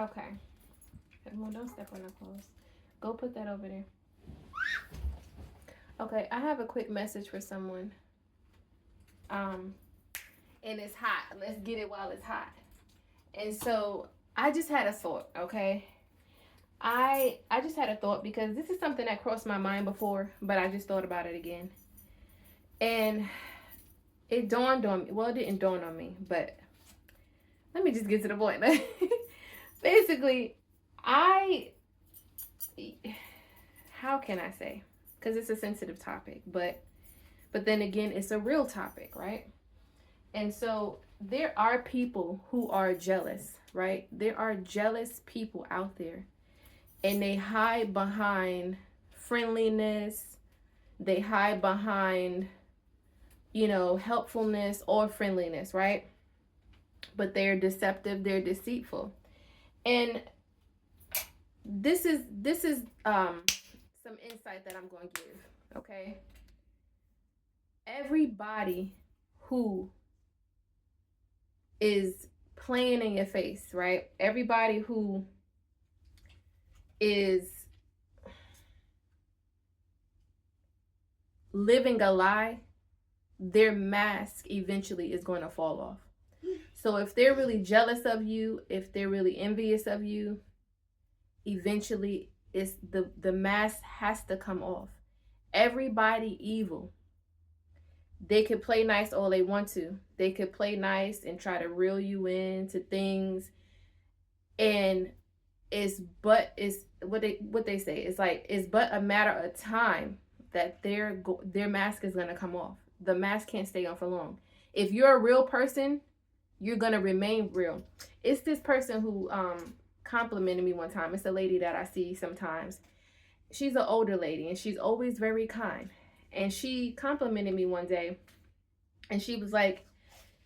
Okay. Well, don't step on the clothes. Go put that over there. Okay, I have a quick message for someone. Um, and it's hot. Let's get it while it's hot. And so I just had a thought, okay? I just had a thought because this is something that crossed my mind before, but I just thought about it again. And it dawned on me. Well, it didn't dawn on me, but let me just get to the point. Basically, how can I say? Because it's a sensitive topic, but then again, it's a real topic, right? And so there are people who are jealous, right? There are jealous people out there, and they hide behind friendliness. They hide behind, helpfulness or friendliness, right? But they're deceptive, they're deceitful. And this is some insight that I'm going to give, okay? Everybody who is playing in your face, right? Everybody who is living a lie, their mask eventually is going to fall off. So if they're really jealous of you, if they're really envious of you, eventually it's the mask has to come off. Everybody evil. They could play nice all they want to. They could play nice and try to reel you into things, and it's what they say. It's like it's but a matter of time that their mask is gonna come off. The mask can't stay on for long. If you're a real person, you're gonna remain real. It's this person who complimented me one time. It's a lady that I see sometimes. She's an older lady and she's always very kind. And she complimented me one day, and she was like,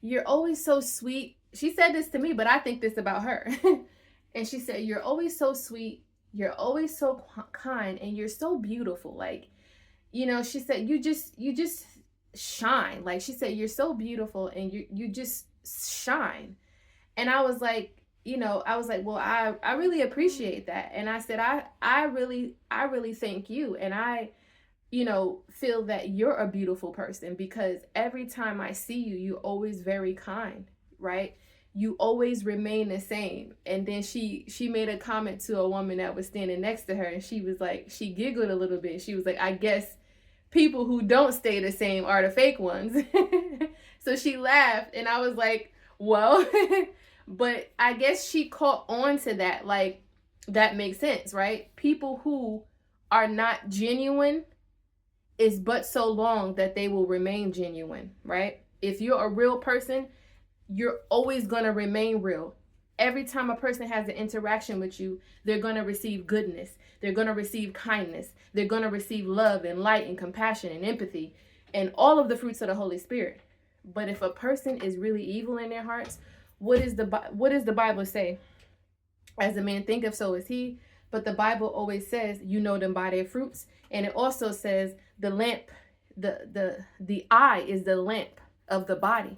"You're always so sweet." She said this to me, but I think this about her. And she said, "You're always so sweet. You're always so kind, and you're so beautiful." Like, she said, you just shine. Like, she said, "You're so beautiful and you just shine." And I was like, well, I really appreciate that. And I said, I really thank you. And I, feel that you're a beautiful person, because every time I see you, you're always very kind, right? You always remain the same. And then she made a comment to a woman that was standing next to her, and she was like, she giggled a little bit. She was like, "I guess people who don't stay the same are the fake ones." So she laughed, and I was like, well, but I guess she caught on to that. Like, that makes sense, right? People who are not genuine, is but so long that they will remain genuine, right? If you're a real person, you're always going to remain real. Every time a person has an interaction with you, they're going to receive goodness. They're going to receive kindness. They're going to receive love and light and compassion and empathy and all of the fruits of the Holy Spirit. But if a person is really evil in their hearts, what does the Bible say? As a man thinketh, so is he. But the Bible always says, you know them by their fruits. And it also says the lamp, the eye is the lamp of the body.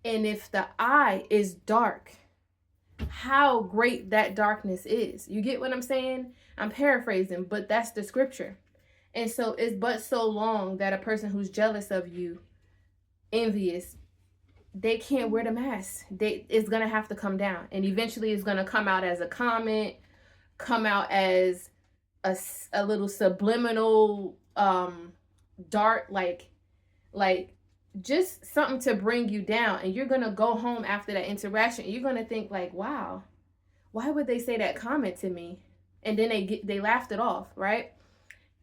And if the eye is dark, how great that darkness is. You get what I'm saying? I'm paraphrasing, but that's the scripture. And so it's but so long that a person who's jealous of you, envious, they can't wear the mask. It's going to have to come down. And eventually it's going to come out as a comment, come out as a little subliminal dart, like just something to bring you down. And you're going to go home after that interaction, and you're going to think like, wow, why would they say that comment to me? And then they laughed it off, right?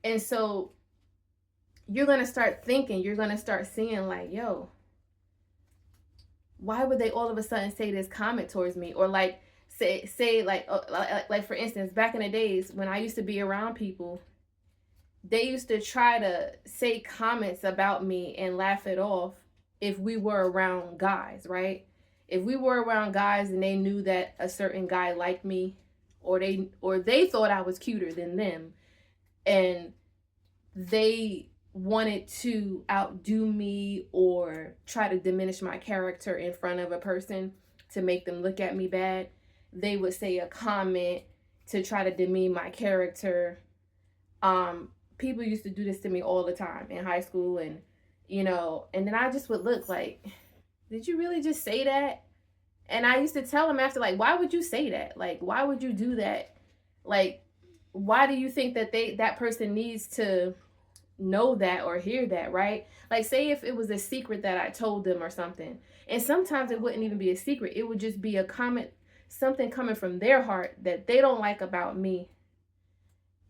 And so you're going to start thinking, you're going to start seeing like, yo, why would they all of a sudden say this comment towards me? Or like say like for instance, back in the days when I used to be around people, they used to try to say comments about me and laugh it off if we were around guys, right? If we were around guys and they knew that a certain guy liked me, or they thought I was cuter than them, and they wanted to outdo me or try to diminish my character in front of a person to make them look at me bad, they would say a comment to try to demean my character. People used to do this to me all the time in high school, and and then I just would look like, did you really just say that? And I used to tell them after, like, why would you say that? Like, why would you do that? Like, why do you think that that person needs to know that or hear that, right? Like, say if it was a secret that I told them or something, and sometimes it wouldn't even be a secret. It would just be a comment, something coming from their heart that they don't like about me,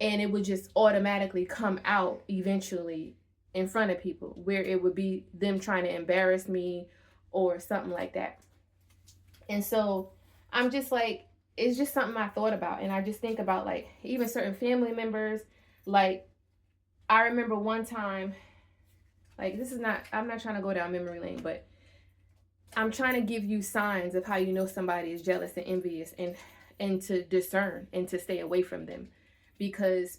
and it would just automatically come out eventually in front of people, where it would be them trying to embarrass me or something like that. And so I'm just like, it's just something I thought about. And I just think about, like, even certain family members. Like, I remember one time, like, I'm not trying to go down memory lane, but I'm trying to give you signs of how you know somebody is jealous and envious, and to discern and to stay away from them, because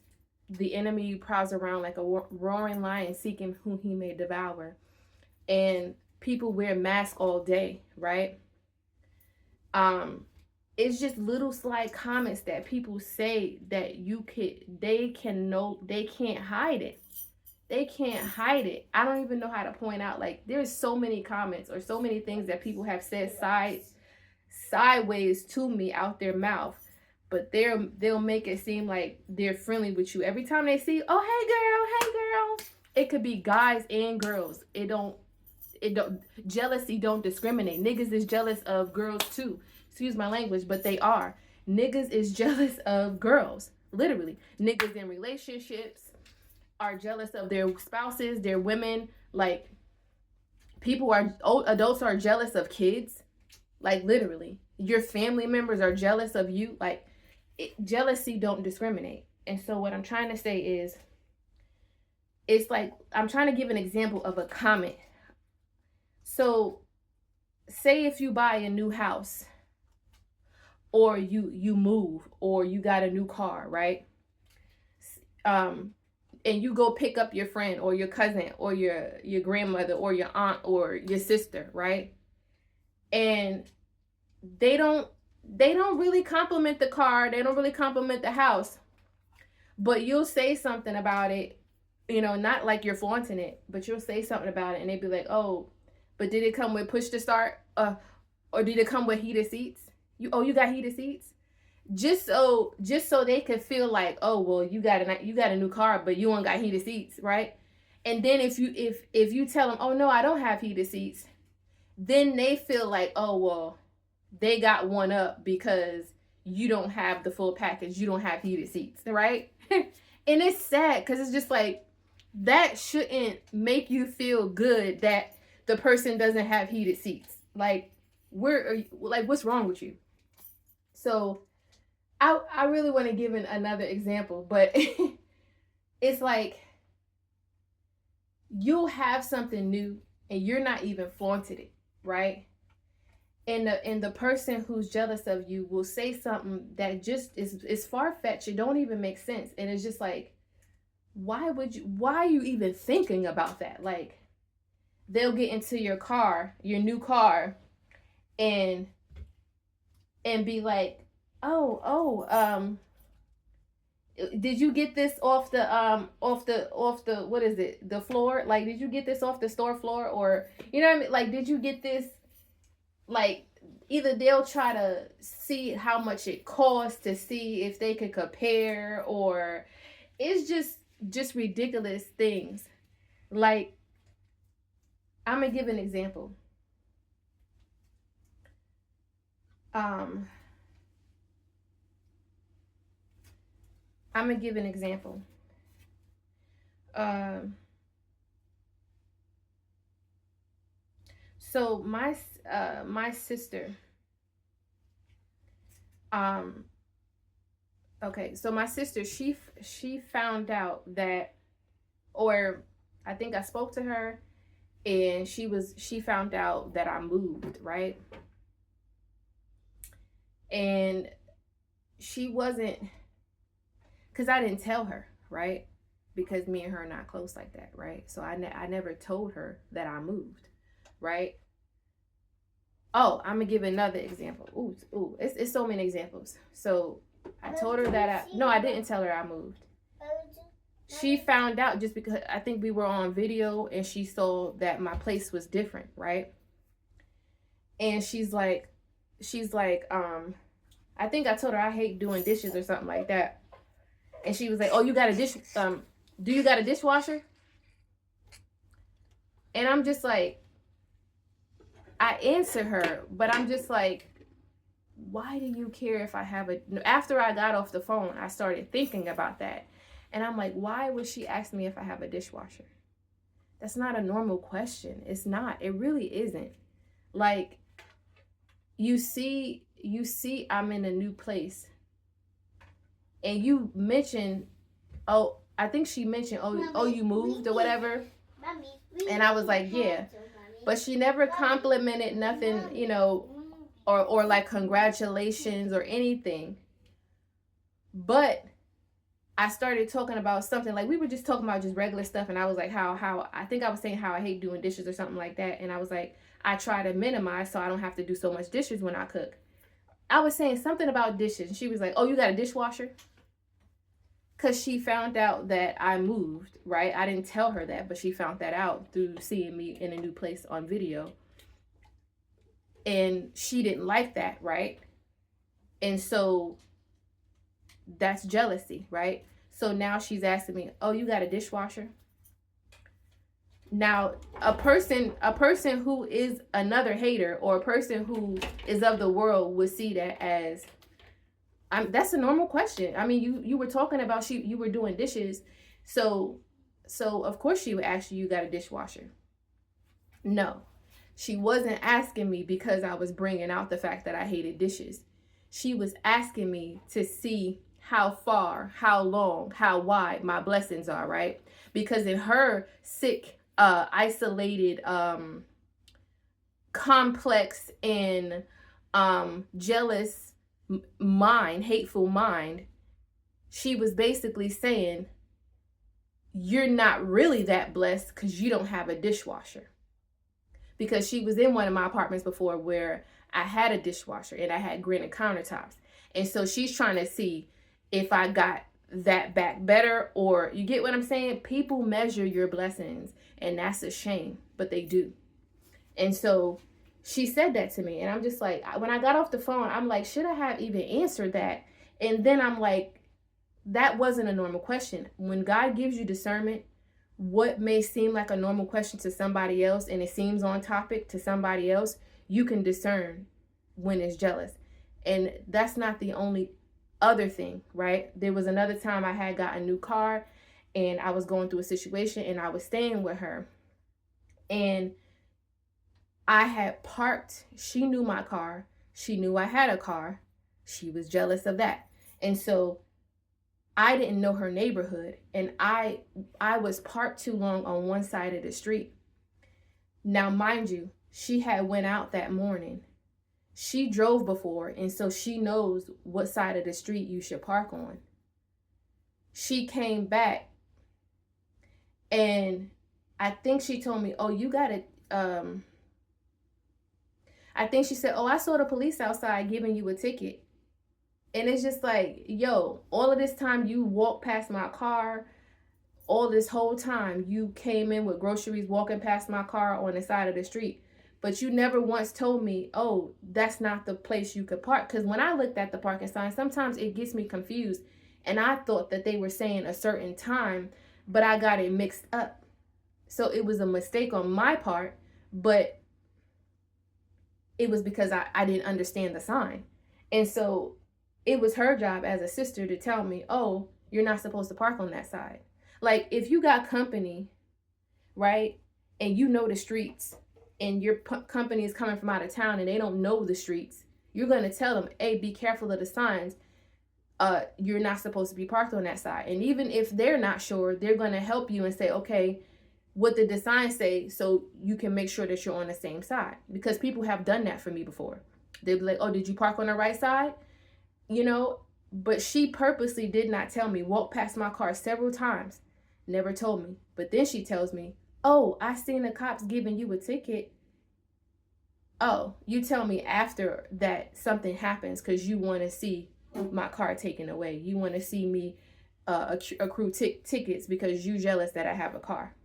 the enemy prowls around like a roaring lion seeking whom he may devour. And people wear masks all day, right? It's just little slight comments that people say that they can't hide it. They can't hide it. I don't even know how to point out, like, there's so many comments or so many things that people have said sideways to me out their mouth, but they'll make it seem like they're friendly with you every time they see, oh, hey girl. It could be guys and girls. It don't jealousy don't discriminate. Niggas is jealous of girls too. Excuse my language, but they are. Niggas is jealous of girls. Literally. Niggas in relationships are jealous of their spouses, their women. Like, adults are jealous of kids. Like, literally. Your family members are jealous of you. Like, jealousy don't discriminate. And so what I'm trying to say is, it's like, I'm trying to give an example of a comment. So, say if you buy a new house, or you move, or you got a new car, right? And you go pick up your friend or your cousin or your grandmother or your aunt or your sister, right? And they don't really compliment the car, they don't really compliment the house, but you'll say something about it, not like you're flaunting it, but you'll say something about it, and they'd be like, oh, but did it come with push to start? Or did it come with heated seats? You got heated seats? Just so they could feel like, oh, well, you got a new car, but you ain't got heated seats, right? And then if you tell them, oh no, I don't have heated seats, then they feel like, oh, well, they got one up because you don't have the full package. You don't have heated seats, right? And it's sad, because it's just like, that shouldn't make you feel good that the person doesn't have heated seats. Like, what's wrong with you? So I really want to give another example, but it's like, you'll have something new and you're not even flaunted it, right? And the person who's jealous of you will say something that just is far-fetched. It don't even make sense. And it's just like, why are you even thinking about that? Like, they'll get into your new car, and be like, did you get this off the what is it, the floor? Like, did you get this off the store floor? Or, you know what I mean? Like, did you get this? Like, either they'll try to see how much it costs to see if they could compare, or it's just ridiculous things. Like, I'm gonna give an example. I'm gonna give an example. So my sister, okay, so my sister, she found out that, or I think I spoke to her, and she found out that I moved, right? And she wasn't, because I didn't tell her, right? Because me and her are not close like that, right? So I never told her that I moved, right? Oh, I'm gonna give another example. It's so many examples. So I told her that I didn't tell her I moved. She found out just because I think we were on video and she saw that my place was different, right? And she's like, I think I told her I hate doing dishes or something like that. And she was like, oh, you got a do you got a dishwasher? And I'm just like, I answer her, but I'm just like, why do you care if I have after I got off the phone, I started thinking about that. And I'm like, why would she ask me if I have a dishwasher? That's not a normal question. It's not. It really isn't. Like, you see I'm in a new place. And you mentioned, I think she mentioned, you moved or whatever. And I was like, yeah. But she never complimented nothing, or like congratulations or anything. But I started talking about something, like we were just talking about just regular stuff, and I was like how I think I was saying how I hate doing dishes or something like that, and I was like, I try to minimize so I don't have to do so much dishes when I cook. I was saying something about dishes, and she was like, oh, you got a dishwasher? Because she found out that I moved, right? I didn't tell her that, but she found that out through seeing me in a new place on video. And she didn't like that, right? And so that's jealousy, right? So now she's asking me, oh, you got a dishwasher? Now, a person who is another hater, or a person who is of the world, would see that as, that's a normal question. I mean, you were talking about you were doing dishes, so of course she would ask you got a dishwasher. No, she wasn't asking me because I was bringing out the fact that I hated dishes. She was asking me to see how far, how long, how wide my blessings are, right? Because in her sick, isolated, complex, and jealous mind, hateful mind, she was basically saying, you're not really that blessed because you don't have a dishwasher. Because she was in one of my apartments before where I had a dishwasher and I had granite countertops. And so she's trying to see if I got that back better, or you get what I'm saying? People measure your blessings, and that's a shame, but they do. And so she said that to me, and I'm just like, when I got off the phone, I'm like, should I have even answered that? And then I'm like, that wasn't a normal question. When God gives you discernment, what may seem like a normal question to somebody else, and it seems on topic to somebody else, you can discern when it's jealous. And that's not the only other thing, right? There was another time I had got a new car, and I was going through a situation, and I was staying with her, and I had parked. She knew my car. She knew I had a car. She was jealous of that. And so I didn't know her neighborhood, and I was parked too long on one side of the street. Now, mind you, she had went out that morning. She drove before, and so she knows what side of the street you should park on. She came back, and I think she told me, oh, you got it. I think she said, oh, I saw the police outside giving you a ticket. And it's just like, yo, all of this time you walked past my car, all this whole time you came in with groceries walking past my car on the side of the street. But you never once told me, oh, that's not the place you could park. Because when I looked at the parking sign, sometimes it gets me confused. And I thought that they were saying a certain time, but I got it mixed up. So it was a mistake on my part, but it was because I didn't understand the sign. And so it was her job as a sister to tell me, oh, you're not supposed to park on that side. Like, if you got company, right, and you know the streets, and your company is coming from out of town and they don't know the streets, you're going to tell them, hey, be careful of the signs. You're not supposed to be parked on that side. And even if they're not sure, they're going to help you and say, okay, what did the sign say, so you can make sure that you're on the same side. Because people have done that for me before. They'd be like, oh, did you park on the right side? But she purposely did not tell me. Walked past my car several times, never told me. But then she tells me, oh, I seen the cops giving you a ticket. Oh, you tell me after that something happens because you want to see my car taken away. You want to see me accrue tickets because you jealous that I have a car.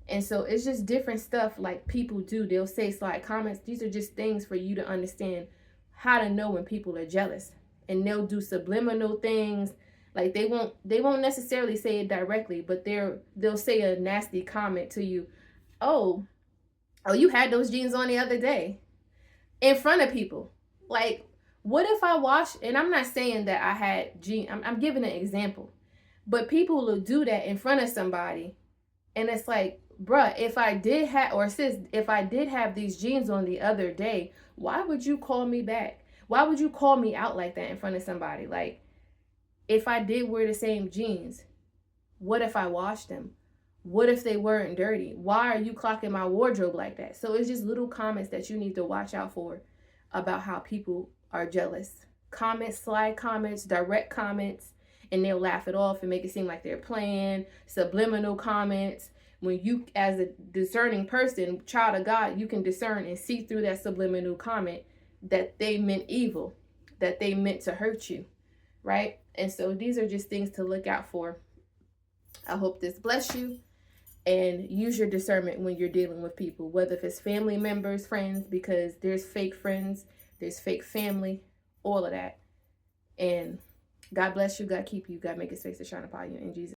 And so it's just different stuff like people do. They'll say slide comments. These are just things for you to understand how to know when people are jealous. And they'll do subliminal things. Like they won't necessarily say it directly, but they'll say a nasty comment to you. Oh, you had those jeans on the other day in front of people. Like, what if I wash? And I'm not saying that I had jeans. I'm giving an example, but people will do that in front of somebody, and it's like, bruh, if I did have, or sis, if I did have these jeans on the other day, why would you call me back? Why would you call me out like that in front of somebody? Like, if I did wear the same jeans, what if I washed them? What if they weren't dirty? Why are you clocking my wardrobe like that? So it's just little comments that you need to watch out for about how people are jealous. Comments, slide comments, direct comments, and they'll laugh it off and make it seem like they're playing. Subliminal comments. When you, as a discerning person, child of God, you can discern and see through that subliminal comment that they meant evil, that they meant to hurt you, right? And so these are just things to look out for. I hope this bless you. And use your discernment when you're dealing with people, whether if it's family members, friends, because there's fake friends, there's fake family, all of that. And God bless you, God keep you, God make his face to shine upon you in Jesus'